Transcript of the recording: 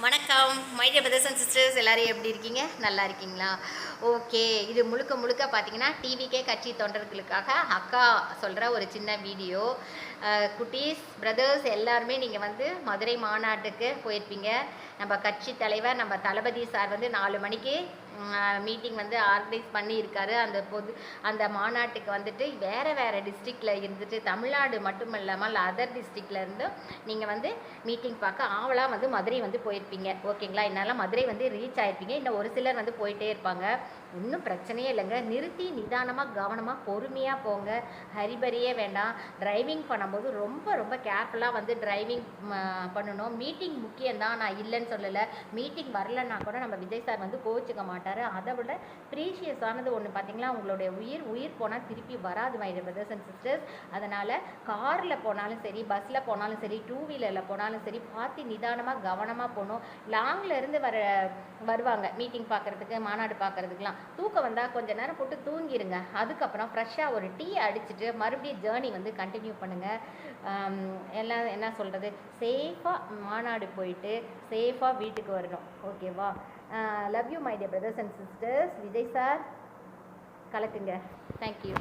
வணக்கம் my dear brothers and sisters, எல்லோரும் எப்படி இருக்கீங்க? நல்லா இருக்கீங்களா? ஓகே, இது முழுக்க முழுக்க பார்த்தீங்கன்னா டிவிகே கட்சி தொண்டர்களுக்காக அக்கா சொல்கிற ஒரு சின்ன வீடியோ. குட்டீஸ் பிரதர்ஸ் எல்லாருமே நீங்கள் வந்து மதுரை மாநாட்டுக்கு போயிருப்பீங்க. நம்ம கட்சி தலைவர் நம்ம தளபதி சார் வந்து 4 மணிக்கு மீட்டிங் வந்து ஆர்கனைஸ் பண்ணியிருக்காரு. அந்த மாநாட்டுக்கு வந்துட்டு வேறு டிஸ்ட்ரிக்டில் இருந்துட்டு தமிழ்நாடு மட்டும் இல்லாமல் அதர் டிஸ்ட்ரிக்டில் இருந்து நீங்கள் வந்து மீட்டிங் பார்க்க ஆவலாக வந்து மதுரை வந்து போயிருப்பீங்க. ஓகேங்களா? என்னால் மதுரை வந்து ரீச் ஆகிருப்பீங்க. இன்னும் ஒரு சிலர் வந்து போயிட்டே இருப்பாங்க. இன்னும் பிரச்சனையே இல்லைங்க. நிறுத்தி நிதானமாக கவனமாக பொறுமையாக போங்க. ஹரிபரியே வேண்டாம். டிரைவிங் பண்ணும்போது ரொம்ப ரொம்ப கேர்ஃபுல்லாக வந்து டிரைவிங் பண்ணணும். மீட்டிங் முக்கியம்தான், நான் இல்லைன்னு சொல்லலை. மீட்டிங் வரலன்னா கூட நம்ம விஜய் சார் வந்து கோச்சிக்க மாட்டார். அதை விட ப்ரீஷியஸானது ஒன்று பார்த்தீங்களா, உங்களுடைய உயிர் போனால் திருப்பி வராது my dear brothers and sisters. அதனால் காரில் போனாலும் சரி, பஸ்ஸில் போனாலும் சரி, 2 வீலரில் போனாலும் சரி, பார்த்து நிதானமாக கவனமாக போகணும். லாங்கில் இருந்து வருவாங்க மீட்டிங் பார்க்குறதுக்கு, மாநாடு பார்க்குறதுக்குலாம். தூக்கம் வந்தால் கொஞ்சம் நேரம் போட்டு தூங்கிடுங்க. அதுக்கப்புறம் ஃப்ரெஷ்ஷாக ஒரு டீ அடிச்சுட்டு மறுபடியும் ஜேர்னி வந்து கண்டினியூ பண்ணுங்கள். எல்லாம் என்ன சொல்கிறது, சேஃபாக மாநாடு போயிட்டு சேஃபாக வீட்டுக்கு வரணும். ஓகேவா? Love you my dear brothers and sisters. Vijay sir கலக்குங்க. தேங்க்யூ.